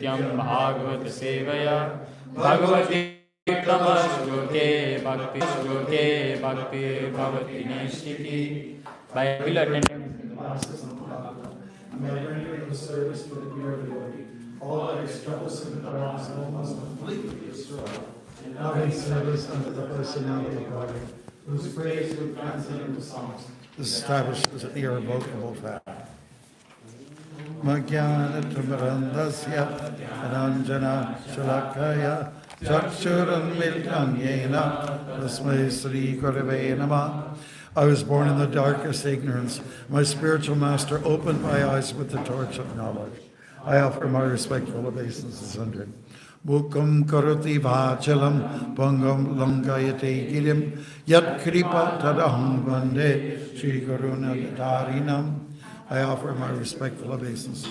नित्यं भागवत सेवया भगवती श्लोके भक्ति भवति नैष्ठिकी. By will attendance in the classes and may render the service to the pure devotee. All other struggles and problems must completely destroyed. And loving service unto the personality of God, whose praise would translate into songs. This establishes an irrevocable fact. Magyanatmarandasya Ananjana Shalakaya Chakshuranmiltam Yena Tasmai Sri Gurave Namah. I was born in the darkest ignorance. My spiritual master opened my eyes with the torch of knowledge. I offer my respectful obeisances unto him. Mukam karoti vachalam pangam langayate girim yat kripa tadaham vande Shri Guruna Dharinam. I offer my respectful obeisance,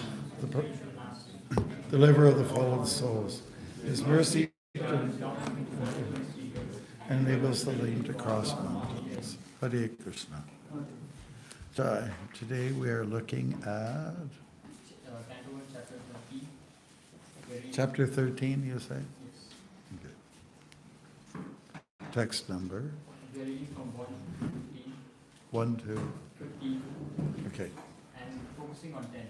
the liver of the fallen souls. His mercy enables the lame to cross mountains. Hare Krishna. Today we are looking at chapter 13, you say? Okay. Text number? 1 to 15. Okay. And focusing on 10.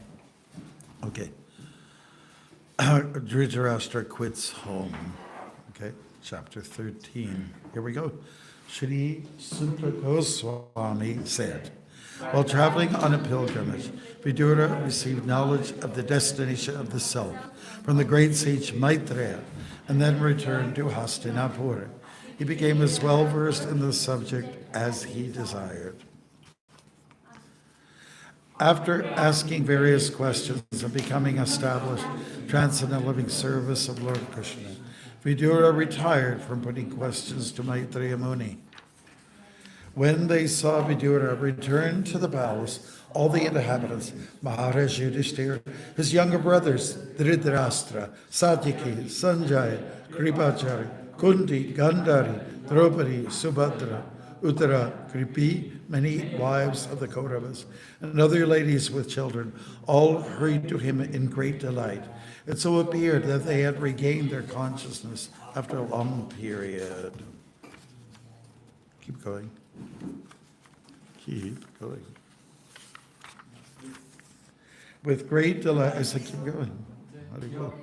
Okay. Dhritarashtra quits home. Okay. Chapter 13. Here we go. Shri Suta Goswami said, while traveling on a pilgrimage, Vidura received knowledge of the destination of the self from the great sage Maitreya and then returned to Hastinapura. He became as well versed in the subject as he desired. After asking various questions and becoming established transcendental living service of Lord Krishna, Vidura retired from putting questions to Maitreya Muni. When they saw Vidura return to the palace, all the inhabitants, Maharaj Yudhishthira, his younger brothers, Dhritarashtra, Satyaki, Sanjaya, Kripachari, Kunti, Gandhari, Draupadi, Subhadra, Uttara, Kripi, many wives of the Kauravas, and other ladies with children, all hurried to him in great delight. It so appeared that they had regained their consciousness after a long period. Keep going. Keep going. With great delight, I said, keep going. How do you go?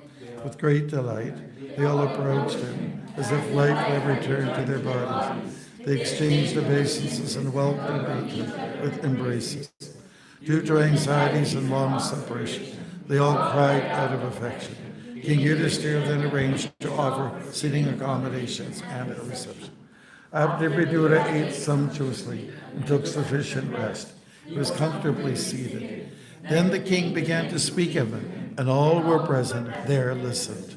With great delight, they all approached him as if life had returned to their bodies. They exchanged obeisances and welcomed him with embraces. Due to anxieties and long separation, they all cried out of affection. King Yudhishthira then arranged to offer sitting accommodations and a reception. After Vidura ate sumptuously and took sufficient rest, he was comfortably seated. Then the king began to speak of him, and all who were present there listened.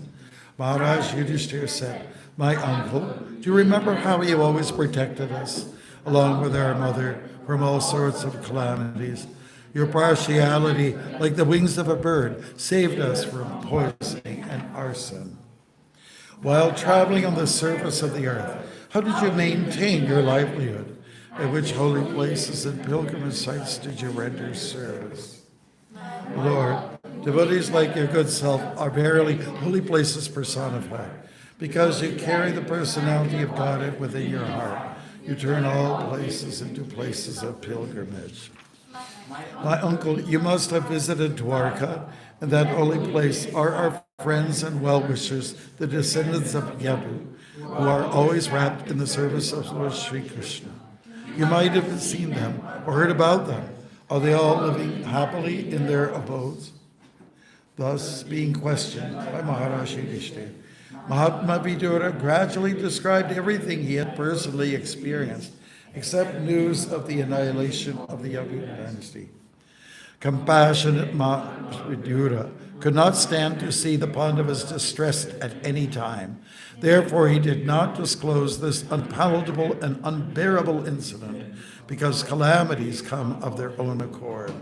Maharaj Yudhishthira said, "My uncle, do you remember how you always protected us, along with our mother, from all sorts of calamities? Your partiality, like the wings of a bird, saved us from poisoning and arson. While traveling on the surface of the earth, how did you maintain your livelihood? At which holy places and pilgrimage sites did you render service? Lord, devotees like your good self are verily holy places personified. Because you carry the personality of God within your heart, you turn all places into places of pilgrimage. My uncle, you must have visited Dwarka, and that holy place are our friends and well-wishers, the descendants of Yadu, who are always wrapped in the service of Lord Sri Krishna. You might have seen them or heard about them. Are they all living happily in their abodes?" Thus, being questioned by Maharaj Yudhishthira, Mahatma Vidura gradually described everything he had personally experienced, except news of the annihilation of the Yadu dynasty. Compassionate Vidura could not stand to see the Pandavas distressed at any time. Therefore, he did not disclose this unpalatable and unbearable incident, because calamities come of their own accord.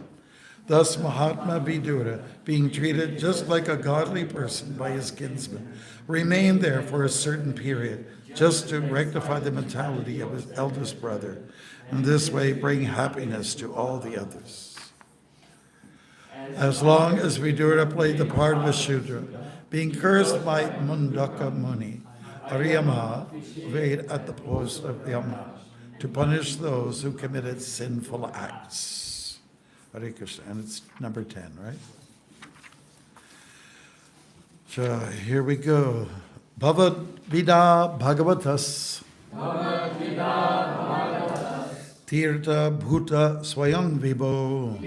Thus, Mahatma Vidura, being treated just like a godly person by his kinsman, remained there for a certain period, just to rectify the mentality of his eldest brother, and this way bring happiness to all the others. As long as Vidura played the part of a Shudra, being cursed by Mundaka Muni, Ariyama obeyed at the post of Yama to punish those who committed sinful acts. Hare Krishna, and it's number 10, right? So here we go. Bhavad Vida Bhagavatas. Tirtha Bhuta Swayam Vibho.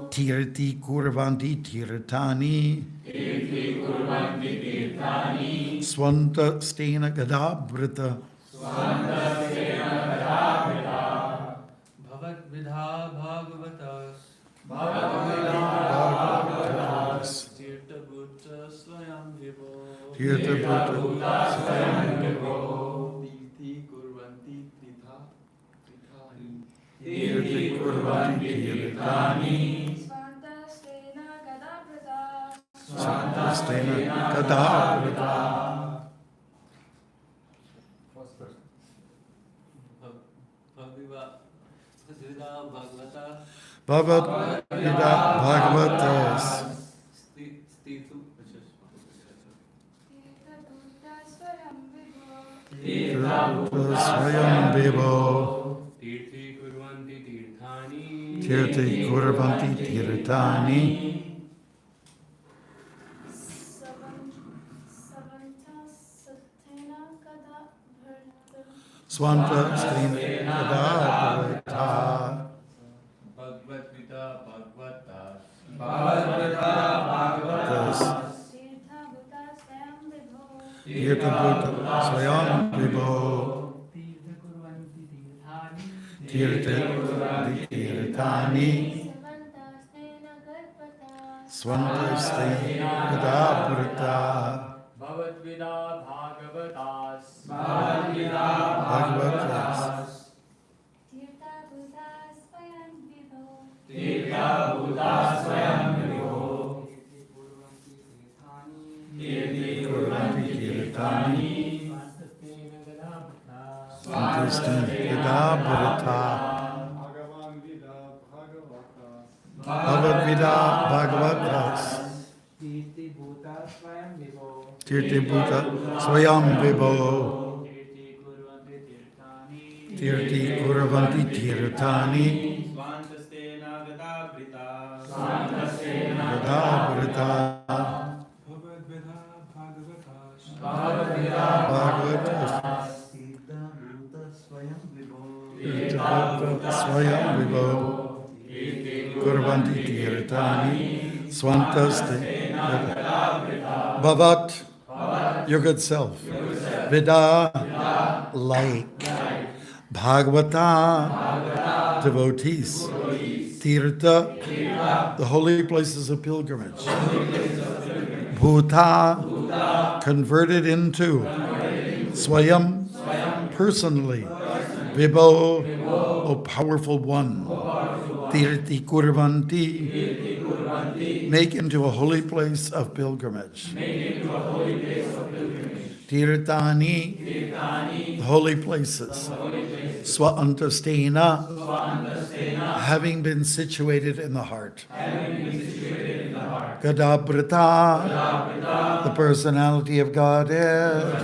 Tirti Kurvanti Tirtani. Swanta Stena Gadabrita. Bhavat Vidha Bhagavatas. Tirtha Bhuta Swayam Vibho. Tirtha Bhuta Swayam Vibho. Tirti Kurvanti Tritha Trithani. Tirti Kurvanti Tirtani. Swanta Stena Gadabrita. Bhavad Vida Bhagavatas. Swayam Vibho. Tirti Kurvanti Tirthani. Tirti Kurvanti Tirtani. Swanta Stena Gadabrita. Bhagavad Gita Bhagavatas. Tirtha Bhuta Swayam Vibho. Tirtha Tirtani. Swanta Stena Gadabrita. Bhagavad Gita Bhagavatas. Bhagavatas. Tirtha Bhuta Swayam Vibho. Tirti Kurvanti Tirtani. Swanta Swanta Gadabrita. Bhagavad Gita Bhagavatas. Tirti Bhuta Swayam Vibho. Tirti Bhuta Swayam Vibho. Tirti Kurvanti Tirthani. Tirti Kurvanti Tirtani. Swantastena Gadabrita. Gadabrita. Bhagavad Gita Bhagavatas. Bhagavatas. Tirtha Bhuta Swayam Vibho. Tirtha Bhuta Swayam Vibho. Kurvanti Tirtani. Swantaste. Bhavat, your good self. Vida, like. Bhagavata, devotees. Tirtha, the holy places of pilgrimage. Bhuta, converted into. Swayam, personally. Vibho, O powerful one. Tirti Kurvanti, make into a holy place of pilgrimage. Tirtani, the holy places. Swantastena, having been situated in the heart. Gadabrita, the personality of Godhead.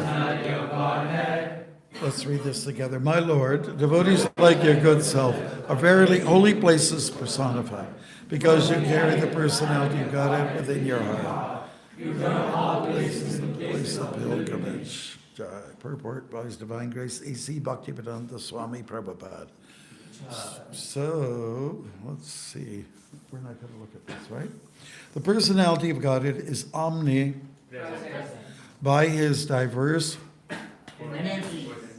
Let's read this together. My Lord, devotees like your good self are verily holy places personified, because you carry the personality of Godhead within your heart. You are all places the place of pilgrimage. Purport by His Divine Grace, A.C. Bhaktivedanta Swami Prabhupada. So, let's see. We're not going to look at this, right? The personality of Godhead is omnipresent by His diverse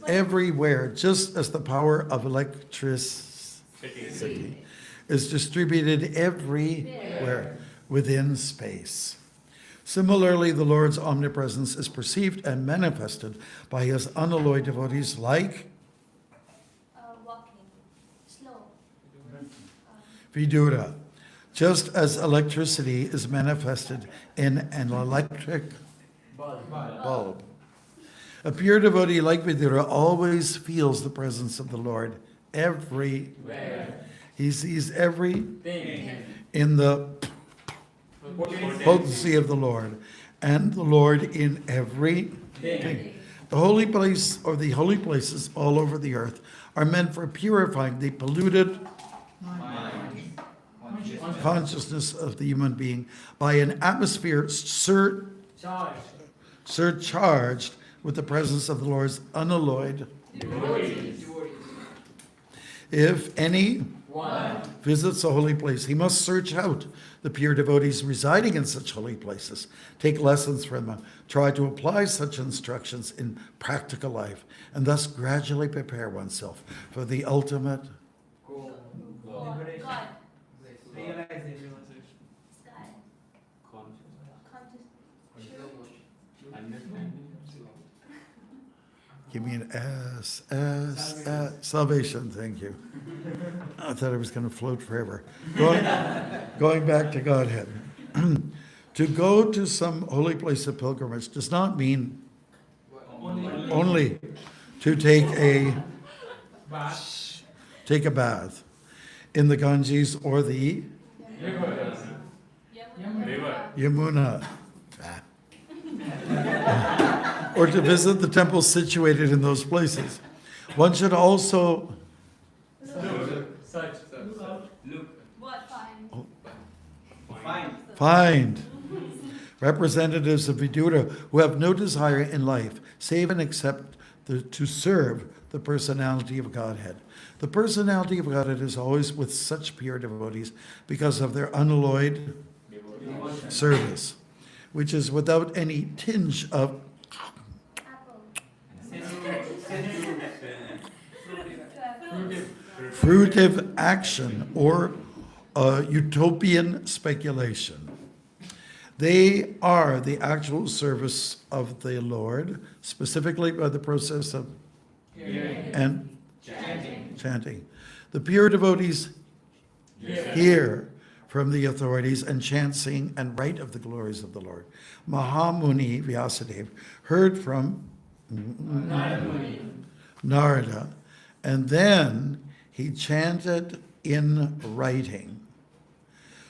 everywhere, just as the power of electricity is distributed everywhere within space. Similarly, the Lord's omnipresence is perceived and manifested by His unalloyed devotees like Walking, slow. Vidura, just as electricity is manifested in an electric bulb. A pure devotee like Vidura always feels the presence of the Lord everywhere. He sees everything in the potency of the Lord, and the Lord in every thing. The holy place, or the holy places all over the earth, are meant for purifying the polluted consciousness of the human being by an atmosphere surcharged with the presence of the Lord's unalloyed. If any visits a holy place, he must search out the pure devotees residing in such holy places, take lessons from them, try to apply such instructions in practical life, and thus gradually prepare oneself for the ultimate God. Realization. Sky. Give me an S, salvation, thank you. I thought I was going to float forever. Going back to Godhead. To go to some holy place of pilgrimage does not mean only to take a bath in the Ganges or the Yamuna. Or to visit the temples situated in those places. One should also find representatives of Vidura who have no desire in life, save and except to serve the personality of Godhead. The personality of Godhead is always with such pure devotees because of their unalloyed service, which is without any tinge of fruitive action or utopian speculation. They are the actual service of the Lord, specifically by the process of and chanting. The pure devotees hear from the authorities and chant, sing, and write of the glories of the Lord. Mahamuni Vyasadeva heard from Narada, and then he chanted in writing.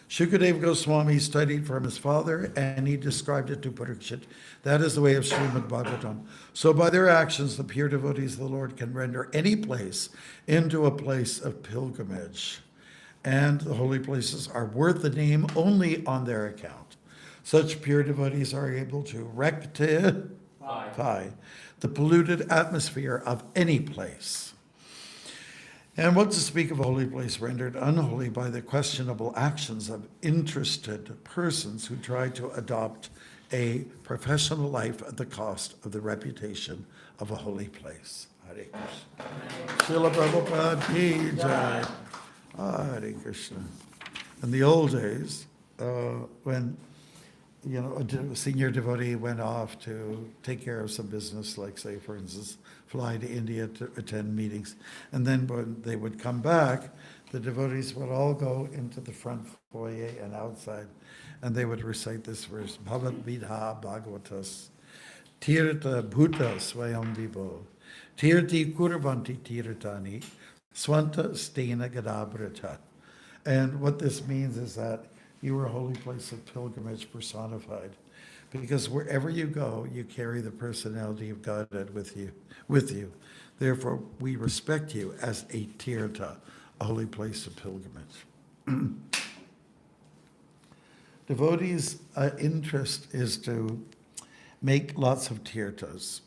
Shukadeva Goswami studied from his father, and he described it to Parikshit. That is the way of Srimad Bhagavatam. So by their actions, the pure devotees of the Lord can render any place into a place of pilgrimage. And the holy places are worth the name only on their account. Such pure devotees are able to rectify the polluted atmosphere of any place. And what to speak of a holy place rendered unholy by the questionable actions of interested persons who try to adopt a professional life at the cost of the reputation of a holy place. Hare Krishna. Srila Prabhupada ki jai. Hare Krishna. In the old days, when a senior devotee went off to take care of some business, like say, for instance, fly to India to attend meetings, and then when they would come back, the devotees would all go into the front foyer and outside, and they would recite this verse, Bhavat Vidha Bhagavatas, Tirtha Bhuta Swayam Vibho, Tirti Kurvanti Tirtani, Swanta Stena Gadabrata. And what this means is that you are a holy place of pilgrimage personified, because wherever you go, you carry the personality of Godhead with you. Therefore, we respect you as a tirtha, a holy place of pilgrimage. Devotees' interest is to make lots of tirthas,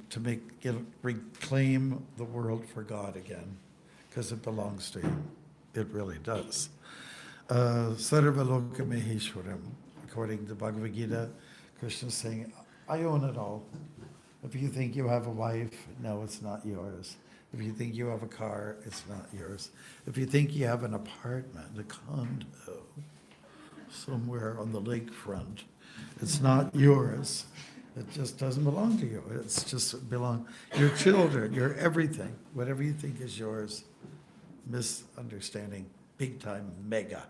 to reclaim the world for God again, because it belongs to Him. It really does. Sarvaloka Maheshwaram, according to Bhagavad Gita, Krishna is saying, I own it all. If you think you have a wife, no, it's not yours. If you think you have a car, it's not yours. If you think you have an apartment, a condo, somewhere on the lakefront, it's not yours. It just doesn't belong to you. It's just your children, your everything. Whatever you think is yours, misunderstanding, big time, mega,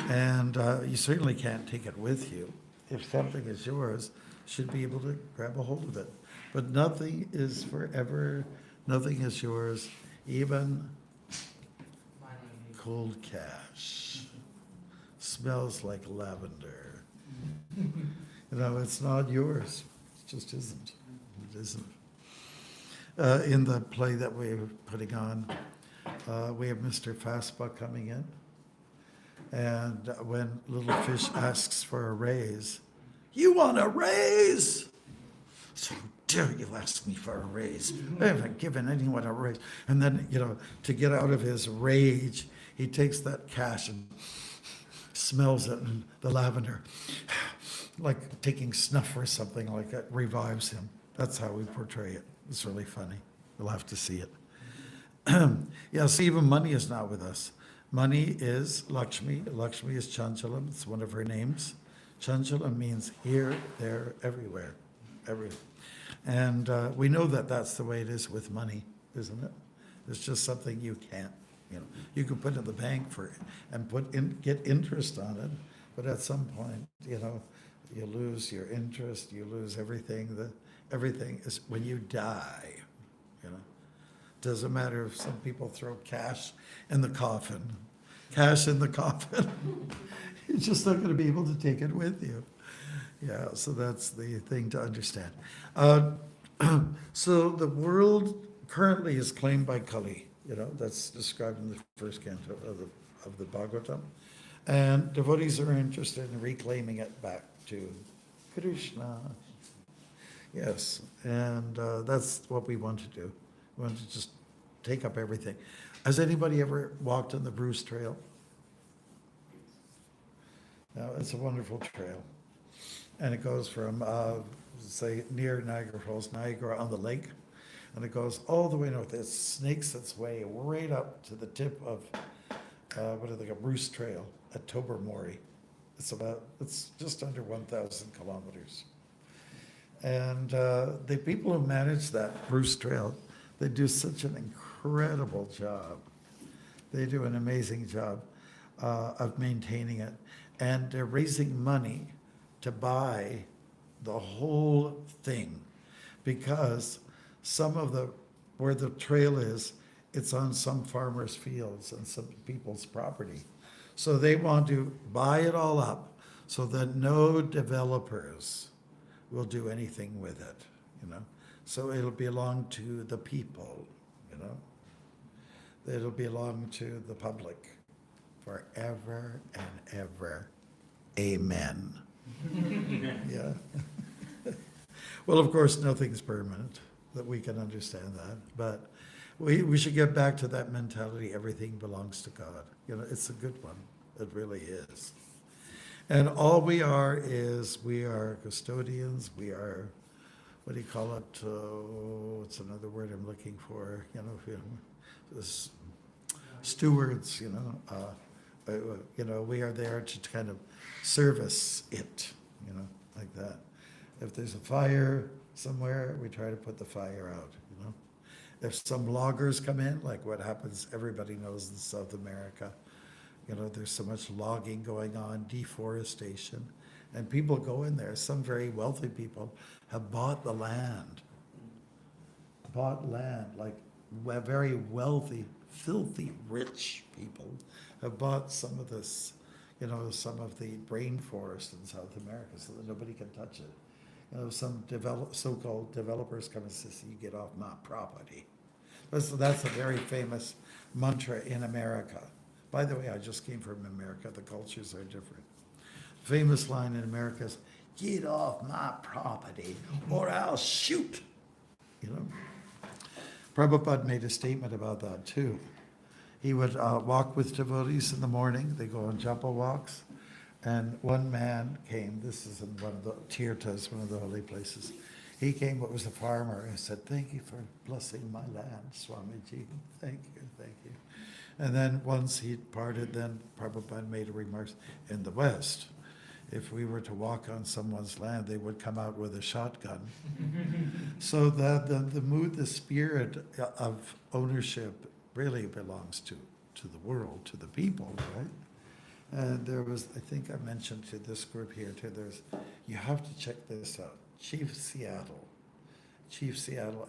And you certainly can't take it with you. If something is yours, you should be able to grab a hold of it. But nothing is forever, nothing is yours, even cold cash. smells like lavender. It's not yours. It just isn't. It isn't. In the play that we're putting on, we have Mr. Fastbuck coming in. And when Little Fish asks for a raise, "You want a raise? So dare you ask me for a raise? I haven't given anyone a raise." And then, to get out of his rage, he takes that cash and smells it, and the lavender, like taking snuff or something like that, revives him. That's how we portray it. It's really funny. You'll have to see it. Yeah, see, even money is not with us. Money is Lakshmi. Lakshmi is Chanchalam. It's one of her names. Chanchalam means here, there, everywhere. Everywhere. And we know that that's the way it is with money, isn't it? It's just something you can't, you can put in the bank and get interest on it, but at some point, you lose your interest, you lose everything. Everything is when you die, Doesn't matter if some people throw cash in the coffin. Cash in the coffin. You're just not going to be able to take it with you. Yeah, so that's the thing to understand. So the world currently is claimed by Kali. That's described in the first canto of the Bhagavatam. And devotees are interested in reclaiming it back to Krishna. Yes, and that's what we want to do. We want to just take up everything. Has anybody ever walked on the Bruce Trail? No, it's a wonderful trail. And it goes from, say, near Niagara Falls, Niagara on the lake, and it goes all the way north. It snakes its way right up to the tip of, Bruce Trail at Tobermory. It's just under 1,000 kilometers. And the people who manage that Bruce Trail, they do such an incredible job. They do an amazing job of maintaining it. And they're raising money to buy the whole thing, because where the trail is, it's on some farmers' fields and some people's property. So they want to buy it all up so that no developers will do anything with it, So it'll belong to the people, It'll belong to the public forever and ever. Amen. Yeah. Well, of course, nothing's permanent, that we can understand that. But we should get back to that mentality. Everything belongs to God. It's a good one. It really is. And all we are custodians. We are, what do you call it? What's another word I'm looking for? Stewards, we are there to kind of service it, like that. If there's a fire somewhere, we try to put the fire out, If some loggers come in, like what happens, everybody knows in South America, there's so much logging going on, deforestation, and people go in there. Some very wealthy people have bought the land, like very wealthy, filthy rich people have bought some of this, some of the rainforest in South America so that nobody can touch it. Some so-called developers come and say, "You get off my property." That's a very famous mantra in America. By the way, I just came from America. The cultures are different. Famous line in America is, "Get off my property or I'll shoot." Prabhupada made a statement about that too. He would walk with devotees in the morning. They go on japa walks. And one man came, this is in one of the Tirthas, one of the holy places. He came, but was a farmer, and said, "Thank you for blessing my land, Swamiji. Thank you, thank you." And then once he parted, then Prabhupada made a remark, in the West, if we were to walk on someone's land, they would come out with a shotgun. So the mood, the spirit of ownership really belongs to the world, to the people, right? And there was, I think I mentioned to this group here too, you have to check this out. Chief Seattle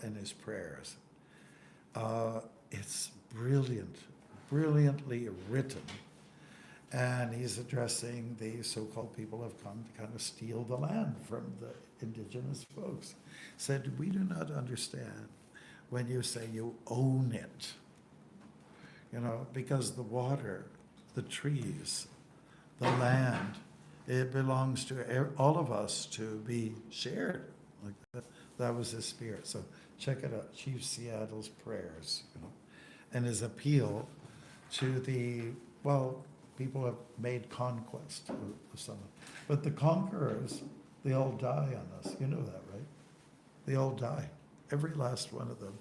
and his prayers. It's brilliantly written. And he's addressing the so-called people who have come to kind of steal the land from the indigenous folks. Said, we do not understand when you say you own it, because the water, the trees, the land, it belongs to all of us to be shared. Like that was his spirit. So check it out, Chief Seattle's prayers, and his appeal to people have made conquest of someone. But the conquerors, they all die on us. You know that, right? They all die. Every last one of them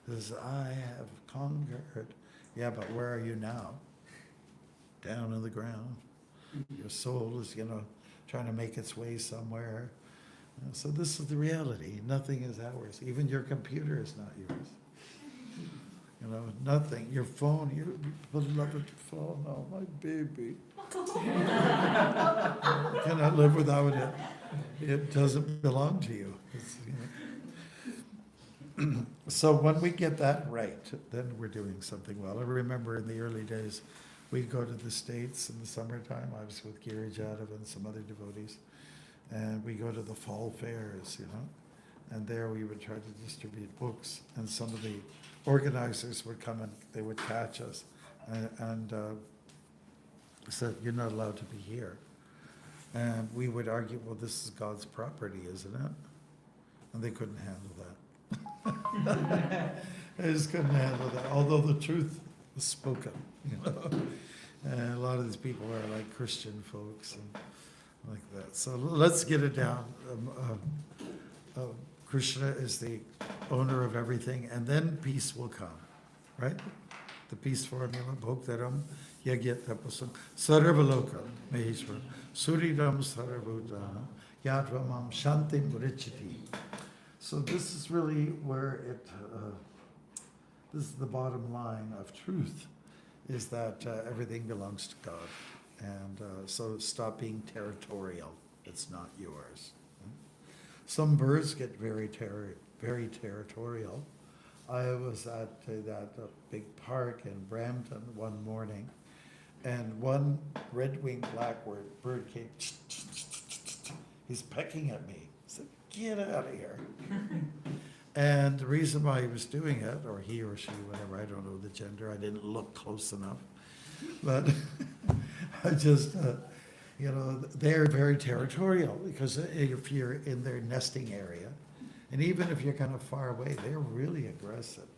says, I have conquered. Yeah, but where are you now? Down in the ground. Your soul is, trying to make its way somewhere. So this is the reality. Nothing is ours. Even your computer is not yours. Nothing. Your phone, your beloved phone, oh, my baby. Cannot live without it. It doesn't belong to you. So when we get that right, then we're doing something well. I remember in the early days, we'd go to the States in the summertime. I was with Giri Jadhav and some other devotees. And we go to the fall fairs, and there we would try to distribute books. And some of the organizers would come and they would catch us and said, you're not allowed to be here. And we would argue, well, this is God's property, isn't it? And they couldn't handle that. They just couldn't handle that, although the truth was spoken. And a lot of these people are like Christian folks and like that. So let's get it down. Krishna is the owner of everything, and then peace will come, right? The peace formula, Bhoktaram, Yagyat Tapasam, Sarvalokam, Maheshwaram, Suridam Sarvabhutana, Yadvamam Shantim Vrichati. So this is really where this is the bottom line of truth, is that everything belongs to God. And so stop being territorial. It's not yours. Some birds get very territorial. I was at that big park in Brampton one morning, and one red-winged blackbird bird came, he's pecking at me. I said, get out of here. And the reason why he was doing it, or he or she, whatever, I don't know the gender, I didn't look close enough, but I just, they're very territorial, because if you're in their nesting area, and even if you're kind of far away, they're really aggressive,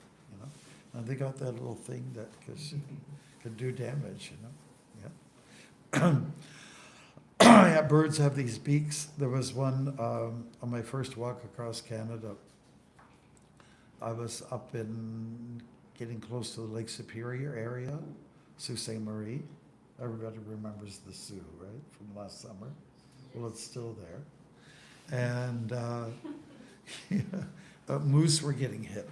and they got that little thing that can do damage, Yeah. Yeah, birds have these beaks. There was one on my first walk across Canada. I was up in getting close to the Lake Superior area, Sault Ste. Marie. Everybody remembers the Sioux, right, from last summer? Well, it's still there. And moose were getting hit,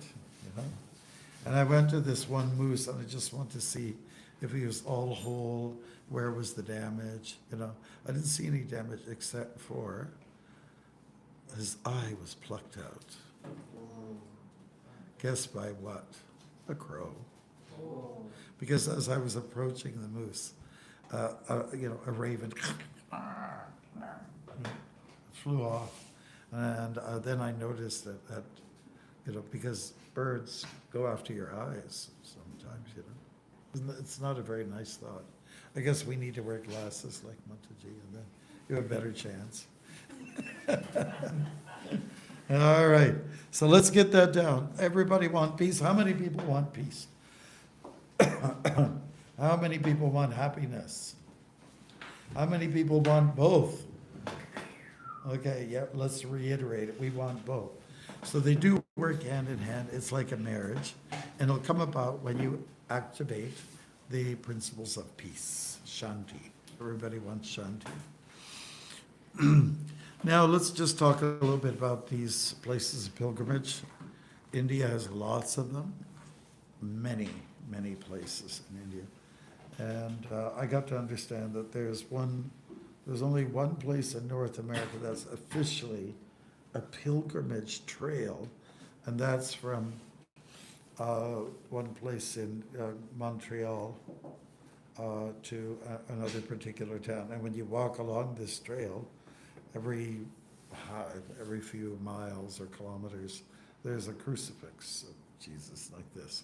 And I went to this one moose, and I just wanted to see if he was all whole, where was the damage, I didn't see any damage except for his eye was plucked out. Guess by what? A crow. Because as I was approaching the moose, a raven flew off, and then I noticed that because birds go after your eyes sometimes, it's not a very nice thought. I guess we need to wear glasses like Mataji, and then you have a better chance. All right, so let's get that down. Everybody want peace? How many people want peace? How many people want happiness? How many people want both? Okay, yeah, let's reiterate it. We want both. So they do work hand in hand. It's like a marriage. And it'll come about when you activate the principles of peace, Shanti. Everybody wants Shanti. Now let's just talk a little bit about these places of pilgrimage. India has lots of them, many places in India. And I got to understand that there's only one place in North America that's officially a pilgrimage trail, and that's from one place in Montreal another particular town. And when you walk along this trail, every few miles or kilometers, there's a crucifix of Jesus like this.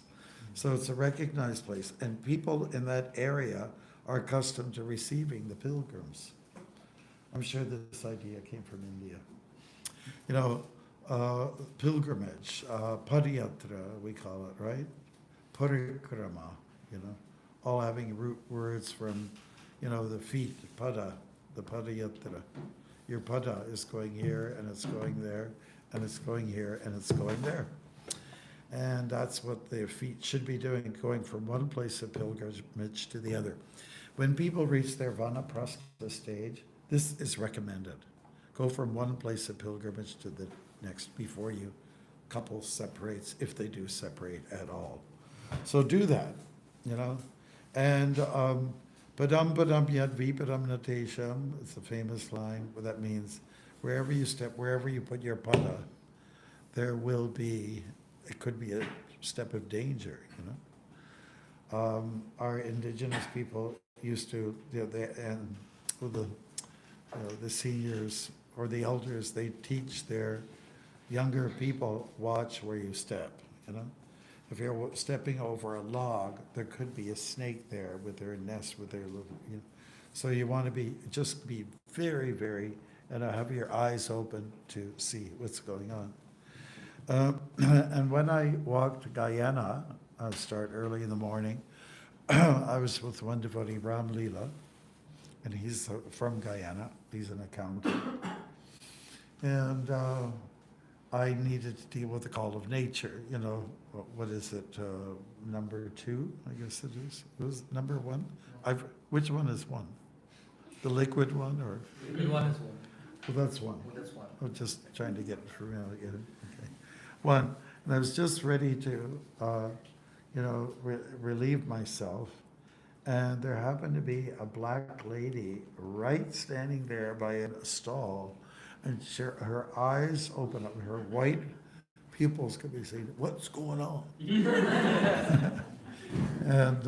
So it's a recognized place, and people in that area are accustomed to receiving the pilgrims. I'm sure this idea came from India. You know, pilgrimage, padayatra, we call it, right? Parikrama, you know, all having root words from, you know, the feet, pada, the padayatra. Your pada is going here, and it's going there, and it's going here, and it's going there. And that's what their feet should be doing, going from one place of pilgrimage to the other. When people reach their vanaprastha stage, this is recommended. Go from one place of pilgrimage to the next before you couple separates, if they do separate at all. So do that, you know. And padam padam yad vipadam natesham, it's a famous line, what that means, wherever you step, wherever you put your pada, there will be, it could be a step of danger, you know. Our indigenous people used to, you know, the seniors or the elders, they teach their younger people, watch where you step, you know. If you're stepping over a log, there could be a snake there with their nest, with their little, you know. So you want to just be very, very, and have your eyes open to see what's going on. And when I walked Guyana, I start early in the morning. I was with one devotee, Ram Leela, and he's from Guyana. He's an accountant. And I needed to deal with the call of nature, you know, what is it, number 2, I guess it is. It was number 1? Which one is 1? The liquid one, or? Liquid one is one. Well, that's 1. That's one. I'm just trying to get familiar again. Okay. 1, and I was just ready to, you know, relieve myself, and there happened to be a black lady right standing there by a stall, and her eyes open up, her white pupils could be seen. What's going on? And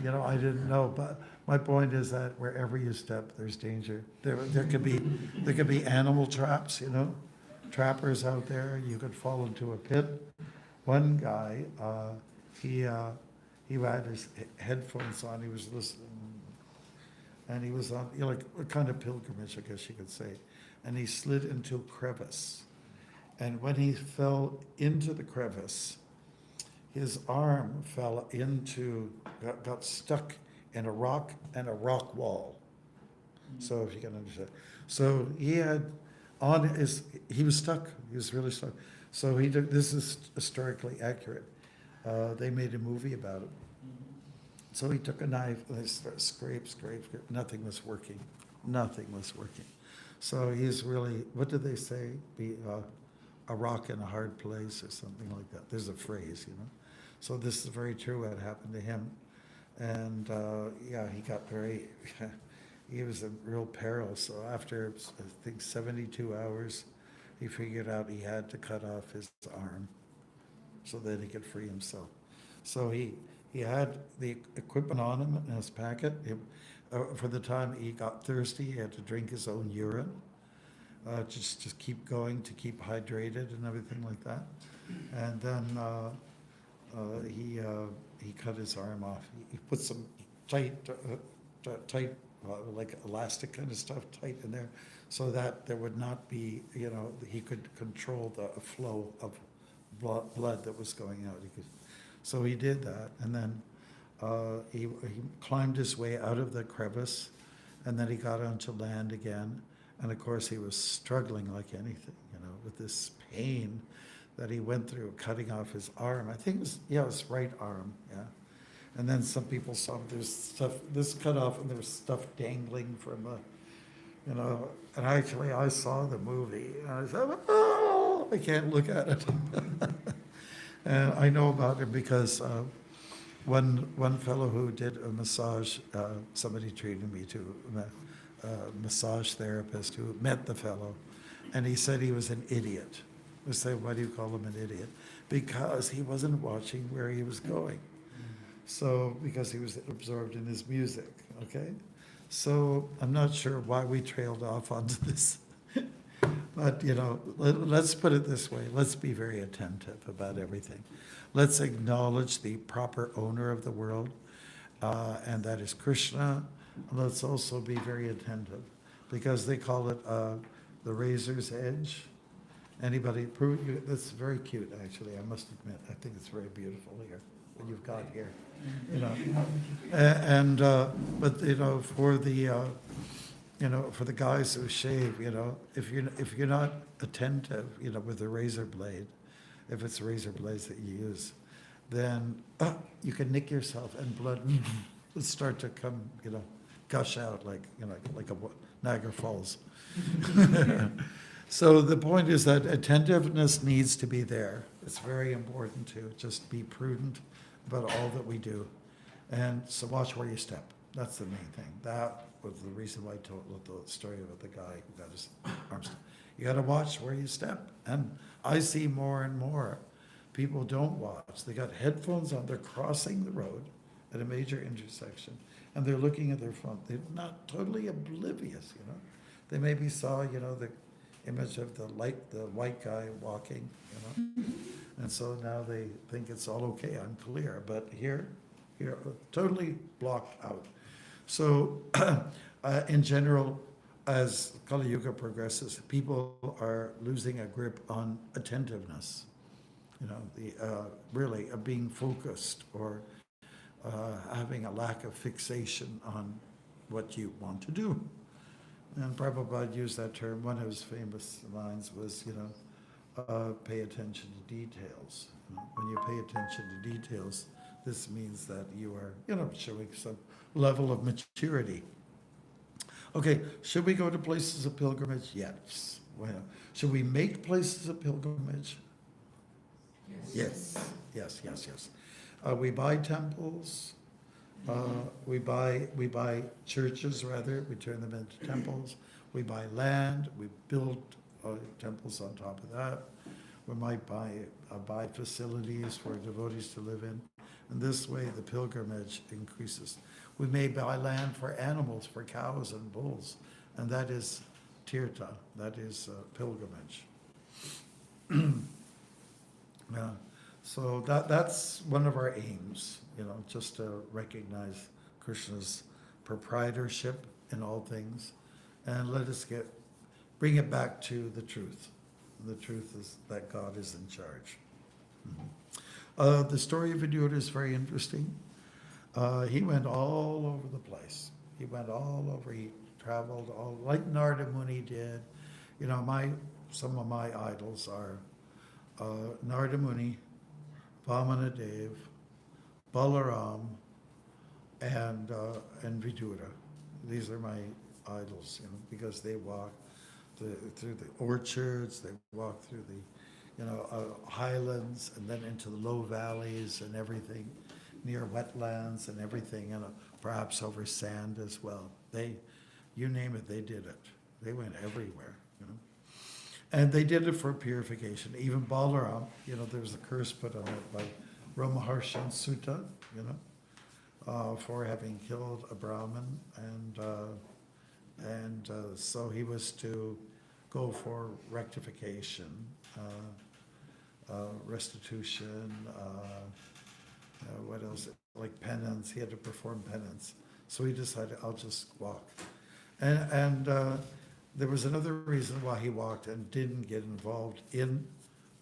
you know, I didn't know, but my point is that wherever you step, there's danger. There could be animal traps, you know, trappers out there. You could fall into a pit. One guy, he had his headphones on. He was listening, and he was on, you know, like a kind of pilgrimage, I guess you could say. And he slid into a crevice. And when he fell into the crevice, his arm fell into, got stuck in a rock and a rock wall. So if you can understand. So he had he was stuck. He was really stuck. So this is historically accurate. They made a movie about it. So he took a knife and they started scrape. Nothing was working. So he's really, what did they say? Be a rock in a hard place or something like that. There's a phrase, you know. So this is very true what happened to him. And yeah, he got he was in real peril. So after, I think, 72 hours, he figured out he had to cut off his arm so that he could free himself. So he had the equipment on him in his packet. For the time he got thirsty, he had to drink his own urine, just keep going, to keep hydrated and everything like that. And then he cut his arm off. He put some tight, like elastic kind of stuff tight in there, so that there would not be, you know, he could control the flow of blood that was going out. So he did that, and then he climbed his way out of the crevice, and then he got onto land again. And of course, he was struggling like anything, you know, with this pain that he went through, cutting off his arm. I think it was, yeah, his right arm, yeah. And then some people saw there's stuff, this cut off, and there was stuff dangling from you know, and actually I saw the movie, and I said, oh, I can't look at it. And I know about it because one fellow who did a massage, somebody treated me to a massage therapist who met the fellow, and he said he was an idiot. I said, why do you call him an idiot? Because he wasn't watching where he was going. So, because he was absorbed in his music, okay? So I'm not sure why we trailed off onto this. But, let's put it this way. Let's be very attentive about everything. Let's acknowledge the proper owner of the world, and that is Krishna. Let's also be very attentive, because they call it the razor's edge. Anybody, that's very cute, actually, I must admit. I think it's very beautiful here, what you've got here. But for the guys who shave, if you're not attentive, with the razor blade, if it's razor blades that you use, then you can nick yourself and blood will start to come, gush out like a Niagara Falls. So the point is that attentiveness needs to be there. It's very important to just be prudent about all that we do. And so watch where you step. That's the main thing. That was the reason why I told the story about the guy who got his arms. You got to watch where you step. And I see more and more people don't watch. They got headphones on. They're crossing the road at a major intersection, and they're looking at their phone. They're not totally oblivious, They maybe saw, the image of the white guy walking, and so now they think it's all okay, I'm clear, but here, totally blocked out. So, in general, as Kali Yuga progresses, people are losing a grip on attentiveness, really being focused, or having a lack of fixation on what you want to do. And Prabhupada used that term. One of his famous lines was, pay attention to details. When you pay attention to details, this means that you are, showing some level of maturity. Okay, should we go to places of pilgrimage? Yes. Well, should we make places of pilgrimage? Yes. Yes. We buy temples. We buy churches, rather. We turn them into temples. We buy land. We build temples on top of that. We might buy facilities for devotees to live in. And this way, the pilgrimage increases. We may buy land for animals, for cows and bulls, and that is tirtha. That is pilgrimage. Yeah. So that's one of our aims, just to recognize Krishna's proprietorship in all things, and let us bring it back to the truth. The truth is that God is in charge. Mm-hmm. The story of Vidura is very interesting. He went all over the place. He went all over. He traveled like Narada Muni did. Some of my idols are Narada Muni, Vamana Dev, Balaram, and Vidura. These are my idols, because they walk through the orchards, they walk through the, highlands, and then into the low valleys and everything, near wetlands and everything, perhaps over sand as well. You name it, they did it. They went everywhere, And they did it for purification. Even Balaram, there was a curse put on it by Ramaharshan Sutta, for having killed a Brahmin, and so he was to go for rectification, restitution, what else? Like penance. He had to perform penance. So he decided, I'll just walk. And there was another reason why he walked and didn't get involved in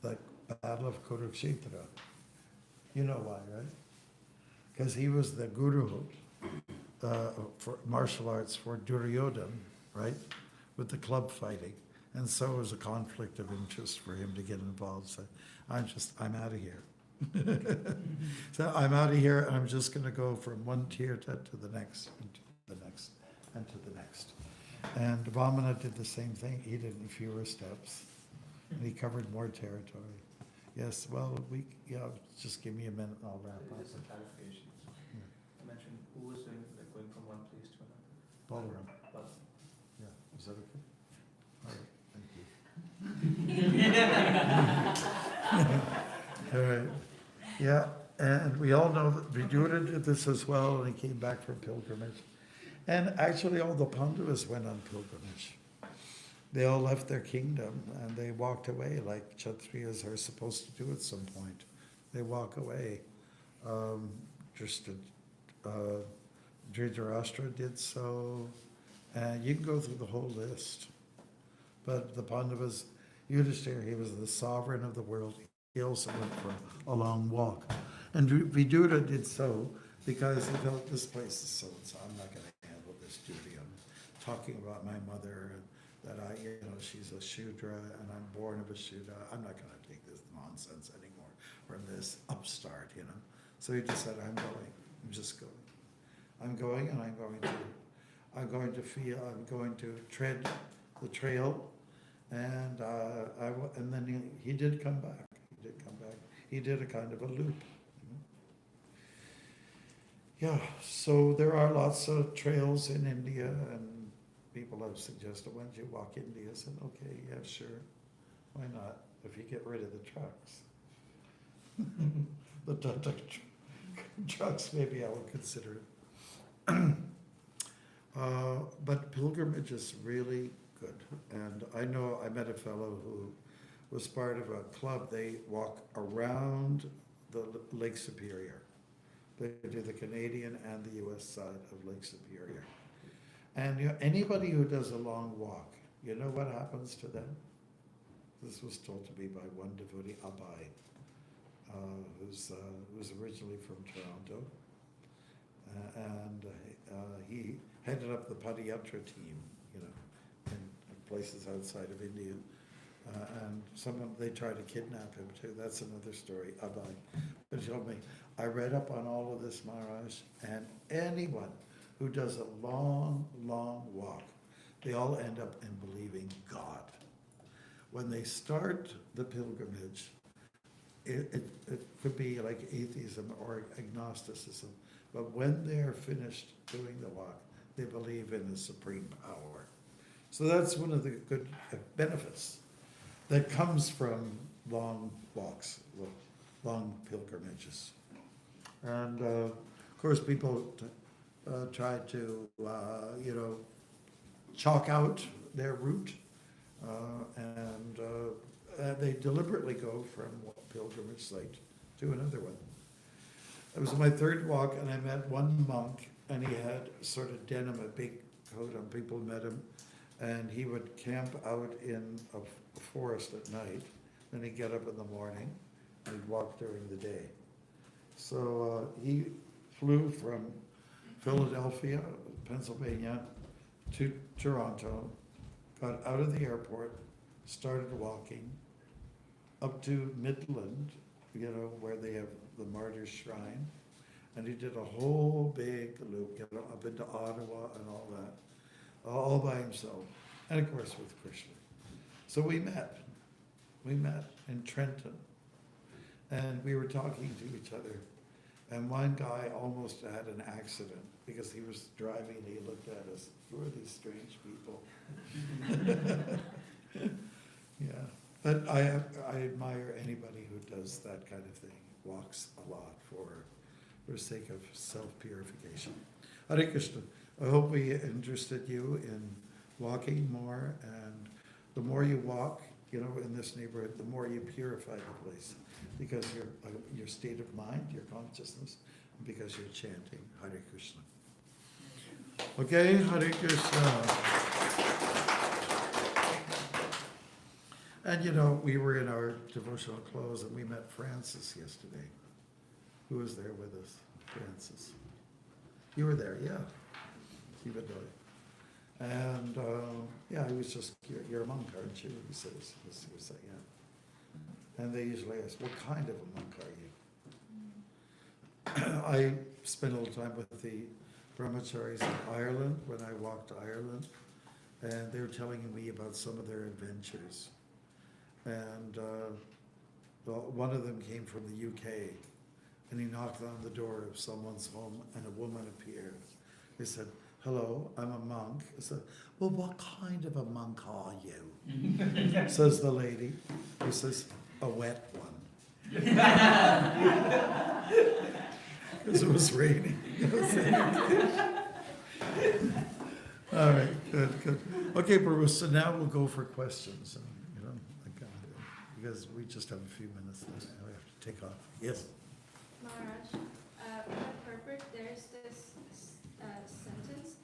the Battle of Kurukshetra. You know why, right? Because he was the guru for martial arts for Duryodhan, right? With the club fighting. And so it was a conflict of interest for him to get involved. So I'm out of here. So I'm out of here, and I'm just going to go from one tirtha to the next, and to the next, and to the next. And Vamana did the same thing. He did in fewer steps, and he covered more territory. Yes, well, just give me a minute and I'll wrap up. Just a clarification. You mentioned who was doing, going from one place to another? Balaram. Balaram. Yeah, is that okay? All right, thank you. All right, yeah, and we we all know that Vidura did this as well, and he came back from pilgrimage. And actually, all the Pandavas went on pilgrimage. They all left their kingdom and they walked away like Kshatriyas are supposed to do at some point. They walk away. Dhritarashtra did so. And you can go through the whole list. But the Pandavas, Yudhishthira, he was the sovereign of the world. He also went for a long walk. And Vidura did so because he felt this place is so I'm not going to handle this duty. I'm talking about my mother and that she's a Shudra and I'm born of a Shudra. I'm not going to take this nonsense anymore from this upstart, So he just said, I'm going. I'm just going. I'm going and I'm going to tread the trail. And then he did come back. He did a kind of a loop. Yeah, so there are lots of trails in India, and people have suggested, why don't you walk India? I said, okay, yeah, sure. Why not? If you get rid of the trucks. The trucks, maybe I will consider it. But pilgrimage is really good. And I met a fellow who was part of a club. They walk around the Lake Superior. They do the Canadian and the US side of Lake Superior. And anybody who does a long walk, you know what happens to them? This was told to me by one devotee, Abai, who's originally from Toronto. And he headed up the Padayatra team, in places outside of India. And they tried to kidnap him too. That's another story, Abai. But he told me, I read up on all of this, Maharaj, and anyone who does a long, long walk, they all end up in believing God. When they start the pilgrimage, it could be like atheism or agnosticism, but when they're finished doing the walk, they believe in a supreme power. So that's one of the good benefits that comes from long walks, long pilgrimages. And of course, people try to, chalk out their route, and they deliberately go from one pilgrimage site to another one. It was my third walk, and I met one monk, and he had sort of denim, a big coat on. People met him, and he would camp out in a forest at night. Then he'd get up in the morning, and he'd walk during the day. So he flew from Philadelphia, Pennsylvania, to Toronto, got out of the airport, started walking up to Midland, where they have the Martyrs' Shrine, and he did a whole big loop, up into Ottawa and all that, all by himself, and of course with Krishna. So we met in Trenton, and we were talking to each other, and one guy almost had an accident because he was driving and he looked at us. Who are these strange people? Yeah, but I admire anybody who does that kind of thing, walks a lot for sake of self-purification. Hare Krishna. I hope we interested you in walking more, and the more you walk, in this neighborhood, the more you purify the place, because your state of mind, your consciousness, and because you're chanting Hare Krishna. Okay, Hare Krishna. And we were in our devotional close, and we met Francis yesterday. Who was there with us? Francis. You were there, yeah. And he was just, you're a monk, aren't you? He says, yeah. And they usually ask, what kind of a monk are you? I spent a little time with the brahmacharis in Ireland when I walked to Ireland, and they were telling me about some of their adventures. And one of them came from the UK, and he knocked on the door of someone's home, and a woman appeared. He said, hello, I'm a monk. I said, well, what kind of a monk are you? Says the lady. He says, a wet one. because it was raining. All right, good. Okay, Bruce, so now we'll go for questions, and, because we just have a few minutes left, and we have to take off. Yes? Maharaj, with Purport, there's this sentence,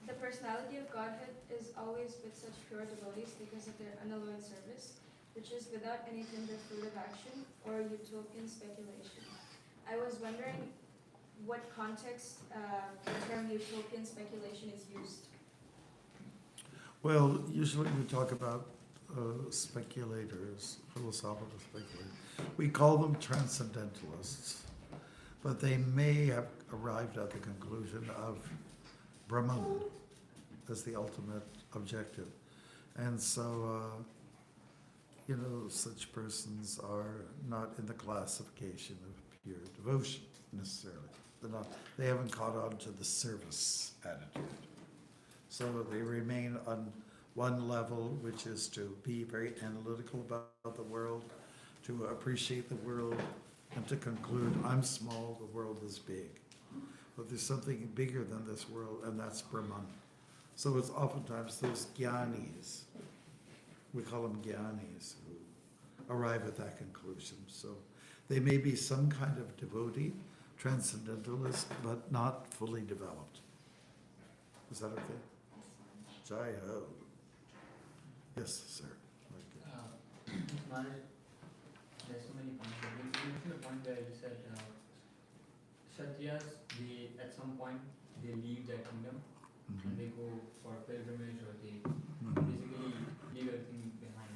the personality of Godhead is always with such pure devotees because of their unalloyed service, which is without any tender fruit of action or utopian speculation. I was wondering what context the term utopian speculation is used. Well, usually we talk about speculators, philosophical speculators. We call them transcendentalists, but they may have arrived at the conclusion of Brahman as the ultimate objective. And so, such persons are not in the classification of pure devotion necessarily. They haven't caught on to the service attitude. So they remain on one level, which is to be very analytical about the world, to appreciate the world, and to conclude, I'm small, the world is big. But there's something bigger than this world, and that's Brahman. So it's oftentimes those jnanis, we call them jnanis, who arrive at that conclusion. So they may be some kind of devotee, transcendentalist, but not fully developed. Is that okay? Jai Ho. Yes, sir. Maharaj, there's so many points. You mentioned the point where you said Kshatriyas, they at some point they leave their kingdom and they go for pilgrimage, or they basically leave everything behind.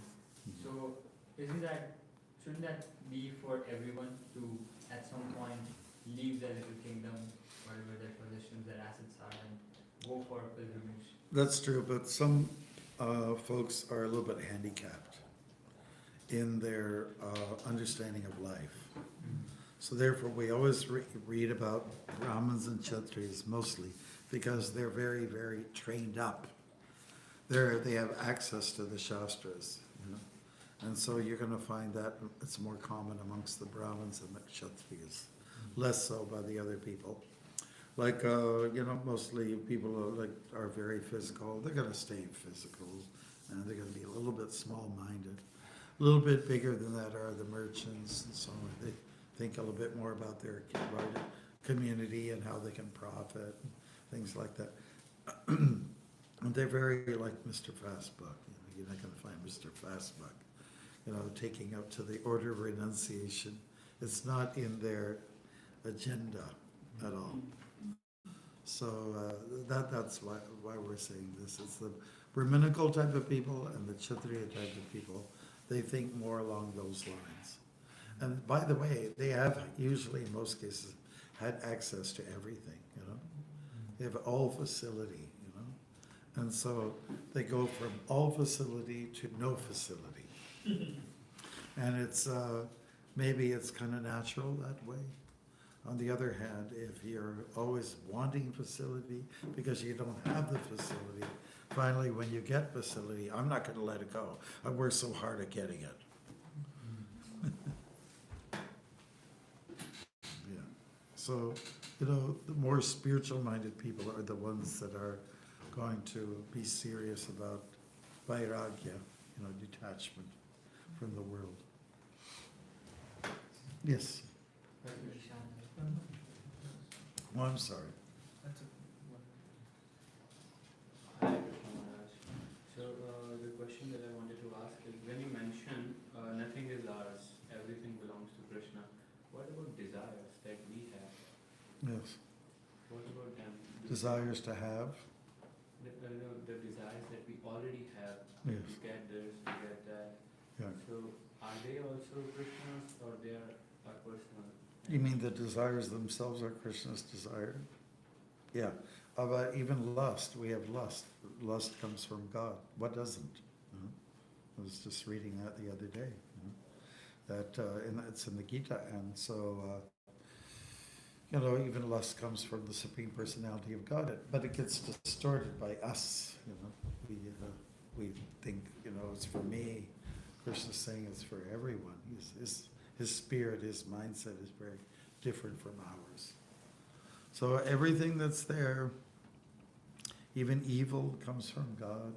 So shouldn't that be for everyone to at some point leave their little kingdom, whatever their possessions, their assets are, and go for a pilgrimage? That's true, but some folks are a little bit handicapped in their understanding of life. So therefore, we always read about Brahmins and Kshatriyas mostly because they're very, very trained up. They have access to the Shastras, and so you're going to find that it's more common amongst the Brahmins and the Kshatriyas, less so by the other people. Like, mostly people are very physical. They're going to stay physical, and they're going to be a little bit small-minded. A little bit bigger than that are the merchants, and so on. They think a little bit more about their community and how they can profit, and things like that. And they're very like Mr. Fastbuck. You're not going to find Mr. Fastbuck, taking up to the order of renunciation. It's not in their agenda at all. So that's why we're saying this. It's the Brahminical type of people and the Kshatriya type of people. They think more along those lines. And by the way, they have usually, in most cases, had access to everything, They have all facility, And so they go from all facility to no facility. And it's, maybe it's kind of natural that way. On the other hand, if you're always wanting facility because you don't have the facility, finally when you get facility, I'm not going to let it go. I worked so hard at getting it. Yeah. So, the more spiritual-minded people are the ones that are going to be serious about vairagya, detachment from the world. Yes. Oh, I'm sorry. That's Hi, Krishna Maharaj. So the question that I wanted to ask is, when you mention nothing is ours, everything belongs to Krishna, what about desires that we have? Yes. What about them? Desires to have. The desires that we already have. Yes. To get this, to get that. Yeah. So are they also Krishna's, or they are personal? You mean the desires themselves are Krishna's desire? Yeah. But even lust, we have lust. Lust comes from God. What doesn't? I was just reading that the other day. That it's in the Gita, and so even lust comes from the Supreme Personality of God, but it gets distorted by us. We think it's for me. Krishna's saying it's for everyone. His spirit, his mindset is very different from ours. So everything that's there, even evil comes from God.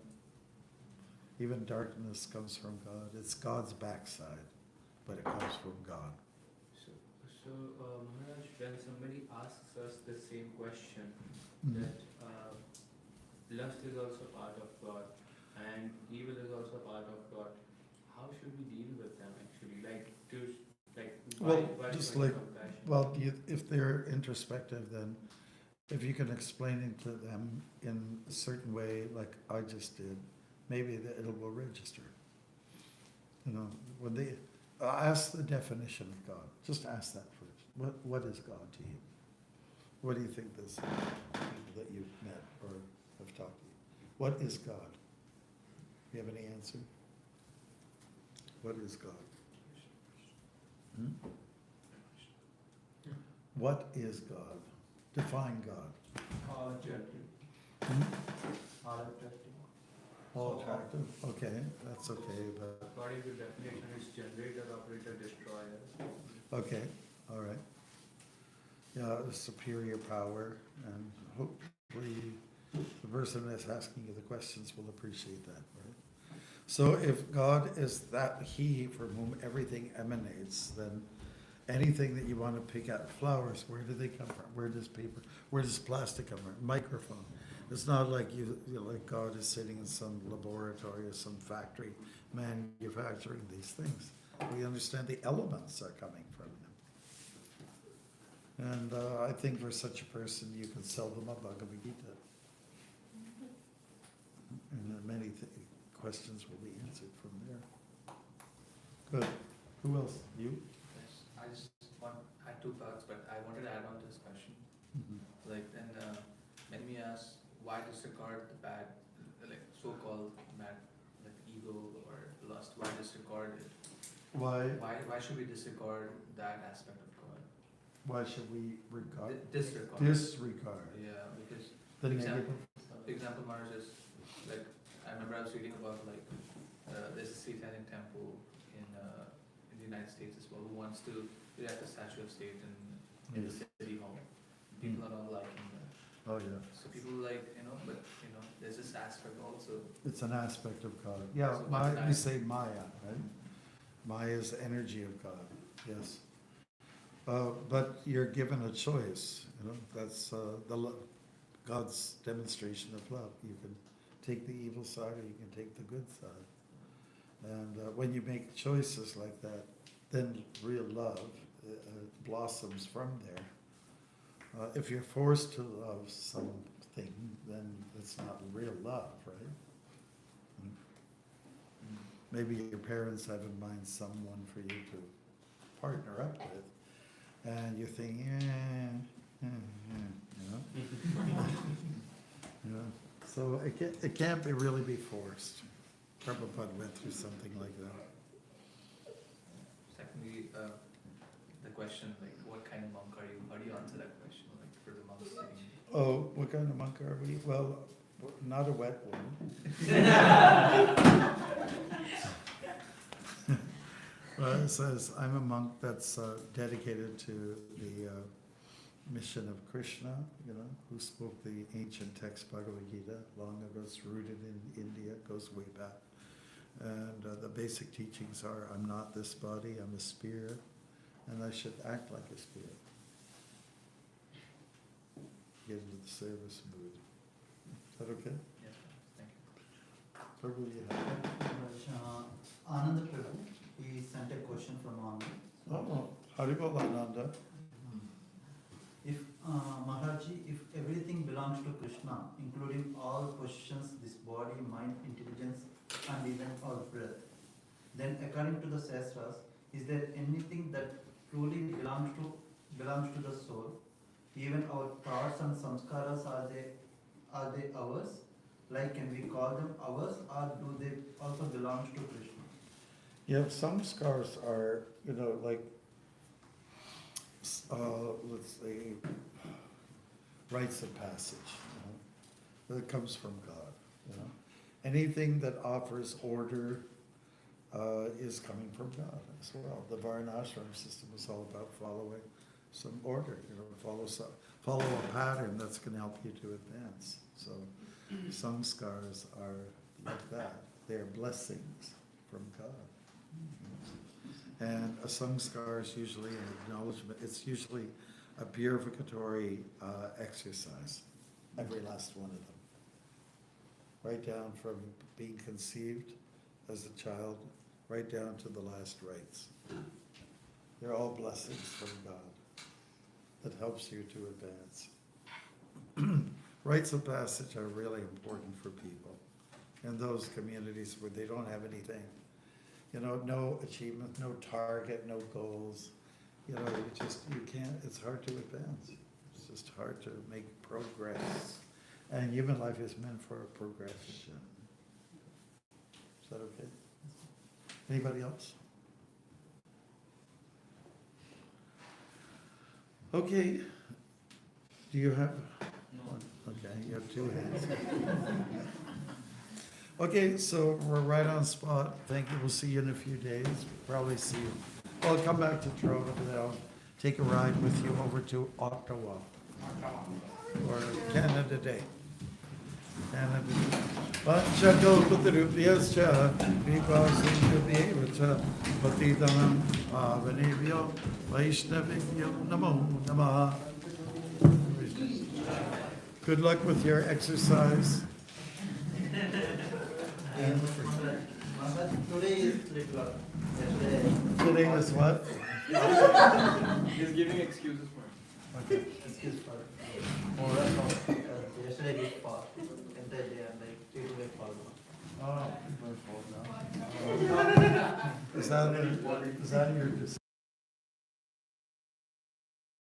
Even darkness comes from God. It's God's backside, but it comes from God. So, Maharaj, when somebody asks us the same question, Mm. that lust is also part of God and evil is also part of God, how should we deal with them actually? Well, why just show like- compassion? Well, if they're introspective, then if you can explain it to them in a certain way, like I just did, maybe it will register. You know, when they ask the definition of God, just ask that first. What is God to you? What do you think this people that you've met or have talked to you? What is God? Do you have any answer? What is God? Hmm? What is God? Define God. All objective. Hmm? All objective. All attractive? Okay, that's okay, but, According to definition, it's generator, operator, destroyer. okay, all right. Yeah, superior power, and hopefully the person that's asking you the questions will appreciate that, right? So if God is that He from whom everything emanates, then anything that you want to pick out, flowers, where do they come from? Where does paper, where does plastic come from? Microphone. It's not like like God is sitting in some laboratory or some factory manufacturing these things. We understand the elements are coming from them. And I think for such a person, you can sell them a Bhagavad Gita. And then many questions will be answered from there. Good. Who else? You? Yes, I just had two parts, but I wanted to add on to this question. Like then, when we ask why disregard the bad, like so-called bad, like ego or lust, why disregard it? Why? Why should we disregard that aspect of God? Why should we regard? Disregard. Disregard. Yeah, because The for example, negative. example, Mars is like I remember I was reading about like there's a satanic temple in the United States as well who wants to erect a statue of Satan in the Yes. city hall. People are not liking that. Oh, yeah. So people like, but there's this aspect also. It's an aspect of God. Yeah, So what's we that? say Maya, right? Maya is the energy of God, yes. But you're given a choice, that's God's demonstration of love. You can take the evil side or you can take the good side. And when you make choices like that, then real love blossoms from there. If you're forced to love something, then it's not real love, right? Maybe your parents have in mind someone for you to partner up with, and you're thinking, So it can't really be forced. Prabhupada went through something like that. Secondly, the question like, what kind of monk are you? How do you answer that question? Like for the monks saying, Oh, what kind of monk are we? Well, not a wet one. Well, it says, I'm a monk that's dedicated to the mission of Krishna, who spoke the ancient text Bhagavad Gita long ago. It's rooted in India, goes way back. And the basic teachings are, I'm not this body, I'm a spirit, and I should act like a spirit. Get into the service mood. Is that okay? yes, thank you. Prabhu, you have Ananda Prabhu, he sent a question from Anand. Oh, Haribol Ananda. If Maharaji, if everything belongs to Krishna, including all positions, this body, mind, intelligence, and even our breath, then according to the Shastras, is there anything that truly belongs to the soul? Even our thoughts and samskaras, are they ours? Like, can we call them ours, or do they also belong to Krishna? Yeah, some scars are, like, let's say, rites of passage, that comes from God, Anything that offers order is coming from God as well. The Varnashram system is all about following some order, follow follow a pattern that's going to help you to advance. So samskars are like that. They are blessings from God. And a samskar is usually an acknowledgement. It's usually a purificatory exercise, every last one of them. Right down from being conceived as a child, right down to the last rites. They're all blessings from God that helps you to advance. Rites of passage are really important for people in those communities where they don't have anything. You know, no achievement, no target, no goals. You know, you can't, it's hard to advance. It's just hard to make progress. And human life is meant for progression. Is that okay? Anybody else? Okay. Do you have? No. Okay, you have two hands. Okay, so we're right on spot. Thank you. We'll see you in a few days. Probably see you. I'll come back to Toronto, but I'll take a ride with you over to Ottawa. Or Canada Day. Canada Day. Panchakilpatirubhyascha Vipasindhubhyeva Patitanam Pavanebhyo Vaishnavibhyo Namo Namaha. Good luck with your exercise. And Maharaj, today is little, yesterday. Today is what? He's giving excuses for it. Okay. Excuse for, more or less, yesterday we fought, entire day, and like, people were following. Oh, my fault now. Is that your decision?